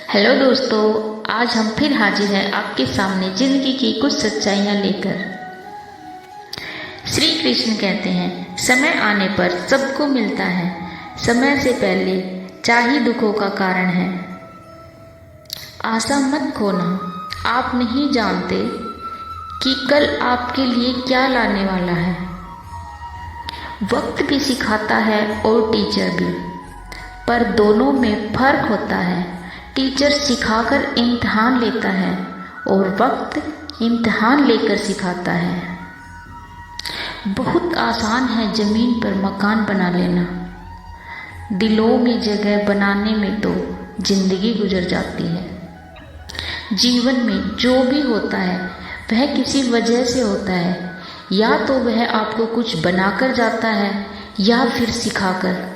Hello दोस्तों, आज हम फिर हाजिर हैं आपके सामने जिंदगी की कुछ सच्चाइयाँ लेकर। श्री कृष्ण कहते हैं, समय आने पर सबको मिलता है, समय से पहले चाहे दुखों का कारण है। आशा मत खोना, आप नहीं जानते कि कल आपके लिए क्या लाने वाला है। वक्त भी सिखाता है और टीचर भी, पर दोनों में फर्क होता है। टीचर सिखाकर इम्तिहान लेता है और वक्त इम्तिहान लेकर सिखाता है। बहुत आसान है ज़मीन पर मकान बना लेना, दिलों में जगह बनाने में तो जिंदगी गुजर जाती है। जीवन में जो भी होता है वह किसी वजह से होता है, या तो वह आपको कुछ बनाकर जाता है या फिर सिखाकर।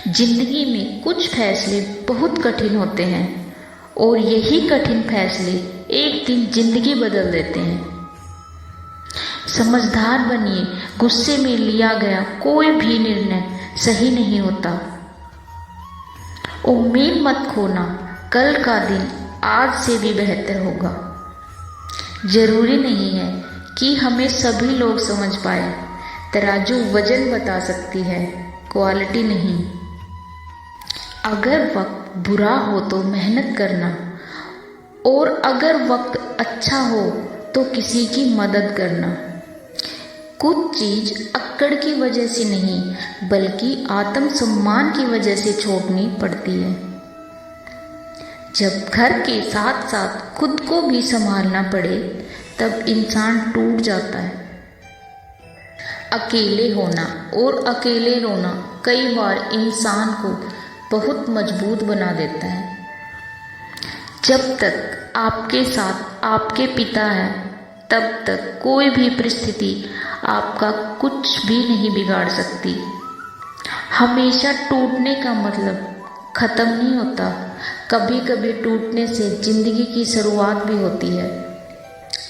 जिंदगी में कुछ फैसले बहुत कठिन होते हैं और यही कठिन फैसले एक दिन जिंदगी बदल देते हैं। समझदार बनिए, गुस्से में लिया गया कोई भी निर्णय सही नहीं होता। उम्मीद मत खोना, कल का दिन आज से भी बेहतर होगा। जरूरी नहीं है कि हमें सभी लोग समझ पाए। तराजू वजन बता सकती है, क्वालिटी नहीं। अगर वक्त बुरा हो तो मेहनत करना, और अगर वक्त अच्छा हो तो किसी की मदद करना। कुछ चीज़ अक्कड़ की वजह से नहीं बल्कि आत्मसम्मान की वजह से छोड़नी पड़ती है। जब घर के साथ साथ खुद को भी संभालना पड़े तब इंसान टूट जाता है। अकेले होना और अकेले रोना कई बार इंसान को बहुत मजबूत बना देता है। जब तक आपके साथ आपके पिता है तब तक कोई भी परिस्थिति आपका कुछ भी नहीं बिगाड़ सकती। हमेशा टूटने का मतलब खत्म नहीं होता, कभी कभी टूटने से जिंदगी की शुरुआत भी होती है।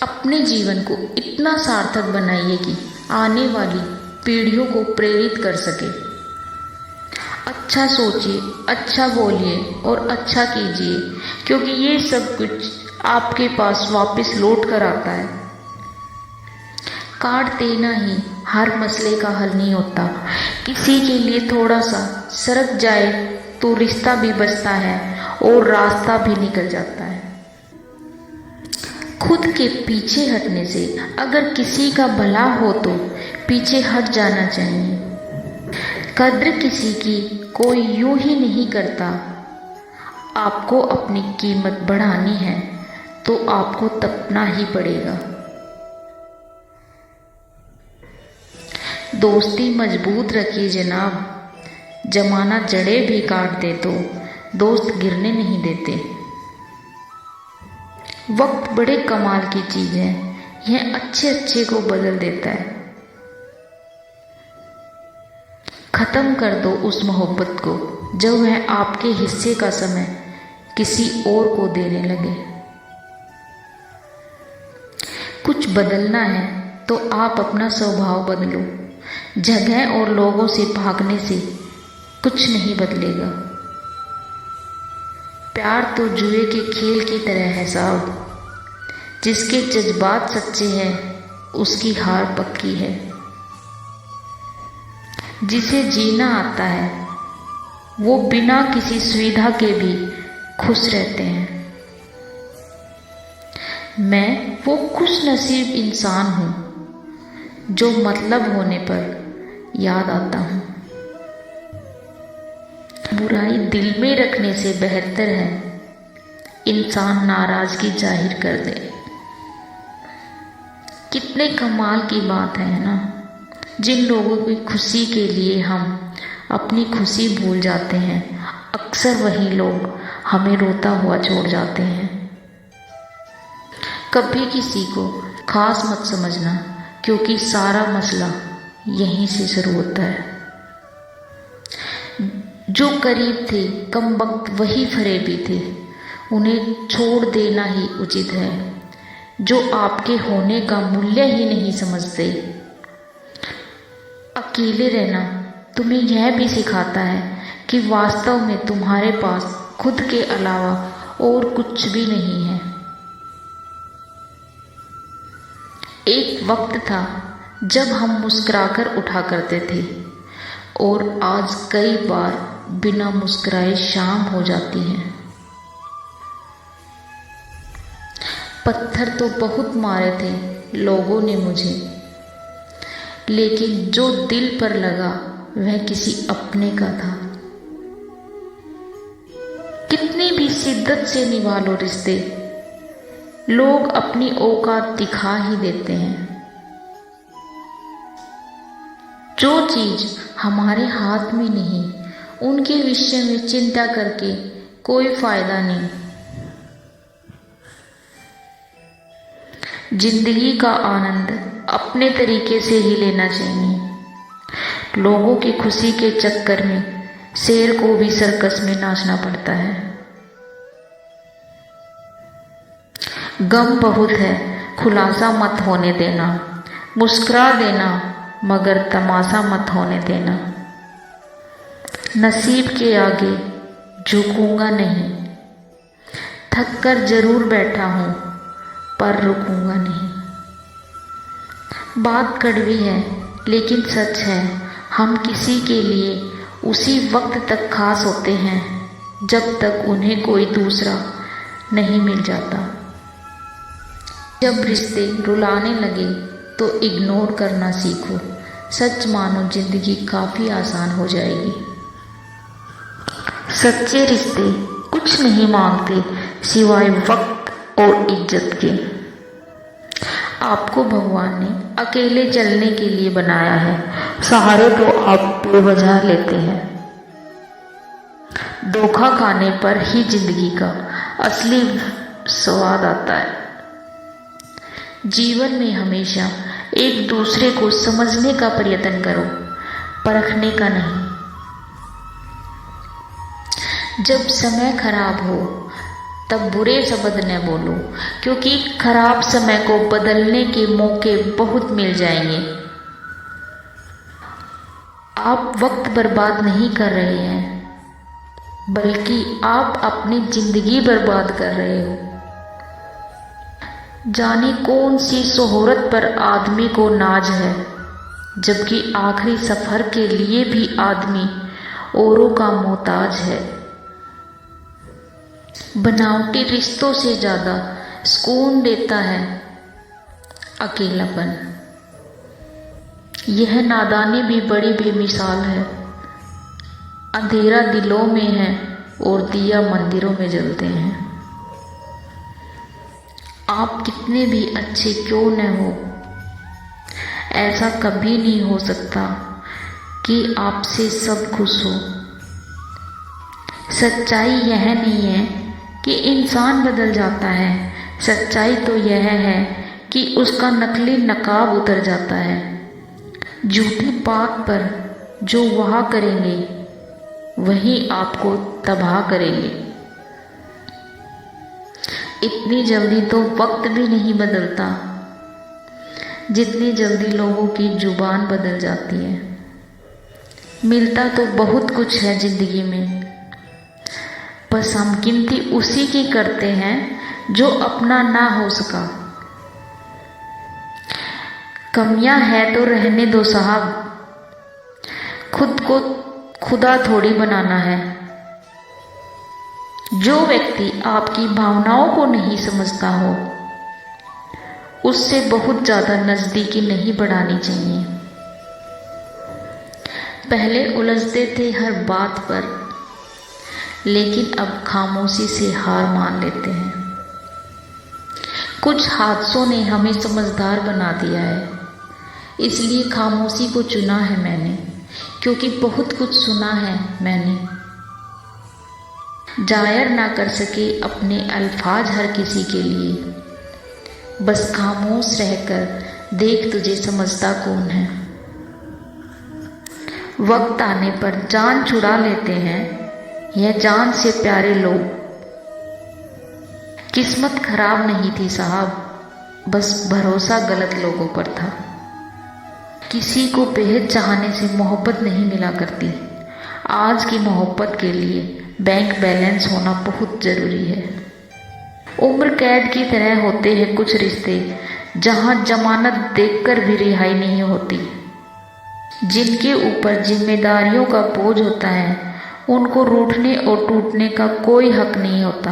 अपने जीवन को इतना सार्थक बनाइए कि आने वाली पीढ़ियों को प्रेरित कर सके। अच्छा सोचिए, अच्छा बोलिए और अच्छा कीजिए, क्योंकि ये सब कुछ आपके पास वापस लौट कर आता है। काट देना ही हर मसले का हल नहीं होता। किसी के लिए थोड़ा सा सरक जाए तो रिश्ता भी बचता है और रास्ता भी निकल जाता है। खुद के पीछे हटने से अगर किसी का भला हो तो पीछे हट जाना चाहिए। कद्र किसी की कोई यूं ही नहीं करता। आपको अपनी कीमत बढ़ानी है तो आपको तपना ही पड़ेगा। दोस्ती मजबूत रखिए जनाब, जमाना जड़ें भी काट दे तो दोस्त गिरने नहीं देते। वक्त बड़े कमाल की चीज़ है, यह अच्छे को बदल देता है। खत्म कर दो उस मोहब्बत को जब वह आपके हिस्से का समय किसी और को देने लगे। कुछ बदलना है तो आप अपना स्वभाव बदलो। जगह और लोगों से भागने से कुछ नहीं बदलेगा। प्यार तो जुए के खेल की तरह है साहब, जिसके जज्बात सच्चे हैं उसकी हार पक्की है। जिसे जीना आता है वो बिना किसी सुविधा के भी खुश रहते हैं। मैं वो खुश नसीब इंसान हूँ जो मतलब होने पर याद आता हूँ। बुराई दिल में रखने से बेहतर है इंसान नाराजगी जाहिर कर दे। कितने कमाल की बात है ना। जिन लोगों की खुशी के लिए हम अपनी खुशी भूल जाते हैं, अक्सर वही लोग हमें रोता हुआ छोड़ जाते हैं। कभी किसी को खास मत समझना, क्योंकि सारा मसला यहीं से शुरू होता है। जो करीब थे कम वक्त वही फरेबी थे, उन्हें छोड़ देना ही उचित है। जो आपके होने का मूल्य ही नहीं समझते। अकेले रहना तुम्हें यह भी सिखाता है कि वास्तव में तुम्हारे पास खुद के अलावा और कुछ भी नहीं है। एक वक्त था जब हम मुस्कुराकर उठा करते थे और आज कई बार बिना मुस्कुराए शाम हो जाती है। पत्थर तो बहुत मारे थे लोगों ने मुझे, लेकिन जो दिल पर लगा वह किसी अपने का था। कितनी भी शिद्दत से निभा लो रिश्ते, लोग अपनी औकात दिखा ही देते हैं। जो चीज हमारे हाथ में नहीं, उनके विषय में चिंता करके कोई फायदा नहीं। जिंदगी का आनंद अपने तरीके से ही लेना चाहिए। लोगों की खुशी के चक्कर में शेर को भी सर्कस में नाचना पड़ता है। गम बहुत है, खुलासा मत होने देना। मुस्कुरा देना मगर तमाशा मत होने देना। नसीब के आगे झुकूंगा नहीं, थक कर जरूर बैठा हूं पर रुकूंगा नहीं। बात कड़वी है लेकिन सच है, हम किसी के लिए उसी वक्त तक खास होते हैं जब तक उन्हें कोई दूसरा नहीं मिल जाता। जब रिश्ते रुलाने लगे तो इग्नोर करना सीखो। सच मानो जिंदगी काफ़ी आसान हो जाएगी। सच्चे रिश्ते कुछ नहीं मांगते सिवाय वक्त और इज्जत के। आपको भगवान ने अकेले चलने के लिए बनाया है, सहारे तो आप बेवजह लेते हैं। धोखा खाने पर ही जिंदगी का असली स्वाद आता है। जीवन में हमेशा एक दूसरे को समझने का प्रयत्न करो, परखने का नहीं। जब समय खराब हो तब बुरे शब्द न बोलो, क्योंकि खराब समय को बदलने के मौके बहुत मिल जाएंगे। आप वक्त बर्बाद नहीं कर रहे हैं, बल्कि आप अपनी जिंदगी बर्बाद कर रहे हो। जाने कौन सी शोहरत पर आदमी को नाज है, जबकि आखिरी सफर के लिए भी आदमी औरों का मोहताज है। बनावटी रिश्तों से ज्यादा सुकून देता है अकेलापन। यह नादानी भी बड़ी बेमिसाल है। अंधेरा दिलों में है और दिया मंदिरों में जलते हैं। आप कितने भी अच्छे क्यों न हो, ऐसा कभी नहीं हो सकता कि आपसे सब खुश हो। सच्चाई यह नहीं है कि इंसान बदल जाता है, सच्चाई तो यह है कि उसका नकली नकाब उतर जाता है। झूठी बात पर जो वाह करेंगे वही आपको तबाह करेंगे। इतनी जल्दी तो वक्त भी नहीं बदलता जितनी जल्दी लोगों की जुबान बदल जाती है। मिलता तो बहुत कुछ है जिंदगी में, बस हम गिनती उसी की करते हैं जो अपना ना हो सका। कमियां है तो रहने दो साहब, खुद को खुदा थोड़ी बनाना है। जो व्यक्ति आपकी भावनाओं को नहीं समझता हो, उससे बहुत ज़्यादा नज़दीकी नहीं बढ़ानी चाहिए। पहले उलझते थे हर बात पर, लेकिन अब खामोशी से हार मान लेते हैं। कुछ हादसों ने हमें समझदार बना दिया है, इसलिए खामोशी को चुना है मैंने, क्योंकि बहुत कुछ सुना है मैंने। जाहिर ना कर सके अपने अल्फाज हर किसी के लिए, बस खामोश रहकर देख तुझे समझता कौन है। वक्त आने पर जान छुड़ा लेते हैं यह जान से प्यारे लोग। किस्मत खराब नहीं थी साहब, बस भरोसा गलत लोगों पर था। किसी को बेहद चाहने से मोहब्बत नहीं मिला करती। आज की मोहब्बत के लिए बैंक बैलेंस होना बहुत ज़रूरी है। उम्र कैद की तरह होते हैं कुछ रिश्ते, जहां जमानत देखकर भी रिहाई नहीं होती। जिनके ऊपर जिम्मेदारियों का बोझ होता है, उनको रूठने और टूटने का कोई हक नहीं होता।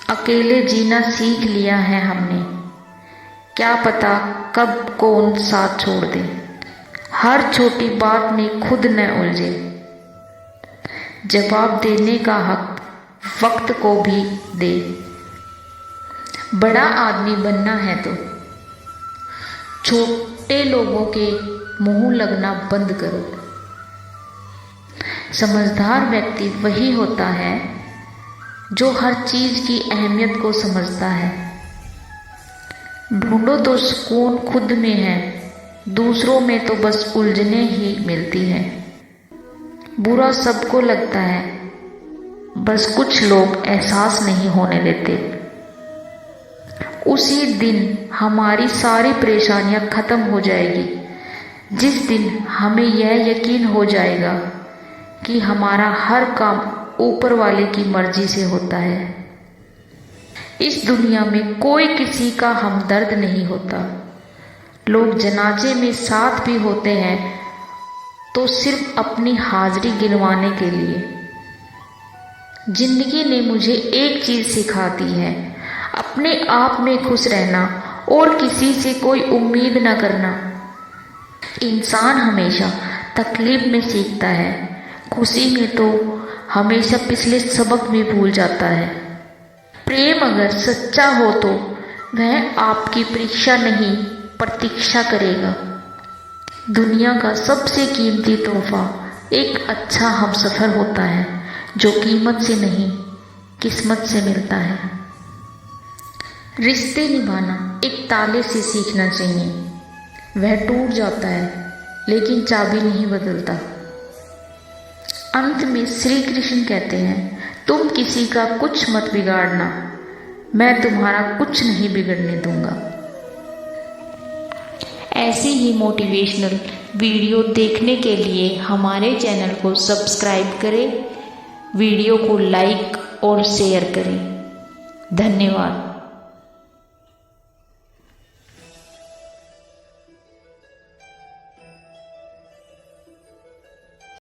अकेले जीना सीख लिया है हमने, क्या पता कब कौन साथ छोड़ दे। हर छोटी बात में खुद न उलझे, जवाब देने का हक वक्त को भी दे। बड़ा आदमी बनना है तो छोटे लोगों के मुंह लगना बंद करो। समझदार व्यक्ति वही होता है जो हर चीज की अहमियत को समझता है। ढूंढो तो सुकून खुद में है, दूसरों में तो बस उलझने ही मिलती है। बुरा सबको लगता है, बस कुछ लोग एहसास नहीं होने देते। उसी दिन हमारी सारी परेशानियां खत्म हो जाएगी, जिस दिन हमें यह यकीन हो जाएगा कि हमारा हर काम ऊपर वाले की मर्जी से होता है। इस दुनिया में कोई किसी का हमदर्द नहीं होता। लोग जनाजे में साथ भी होते हैं तो सिर्फ अपनी हाजिरी गिनवाने के लिए। जिंदगी ने मुझे एक चीज सिखा दी है, अपने आप में खुश रहना और किसी से कोई उम्मीद न करना। इंसान हमेशा तकलीफ में सीखता है, खुशी में तो हमेशा पिछले सबक में भूल जाता है। प्रेम अगर सच्चा हो तो वह आपकी परीक्षा नहीं प्रतीक्षा करेगा। दुनिया का सबसे कीमती तोहफा एक अच्छा हमसफर होता है, जो कीमत से नहीं किस्मत से मिलता है। रिश्ते निभाना एक ताले से सीखना चाहिए। वह टूट जाता है लेकिन चाबी नहीं बदलता। अंत में श्री कृष्ण कहते हैं, तुम किसी का कुछ मत बिगाड़ना, मैं तुम्हारा कुछ नहीं बिगड़ने दूंगा। ऐसी ही मोटिवेशनल वीडियो देखने के लिए हमारे चैनल को सब्सक्राइब करें, वीडियो को लाइक और शेयर करें। धन्यवाद।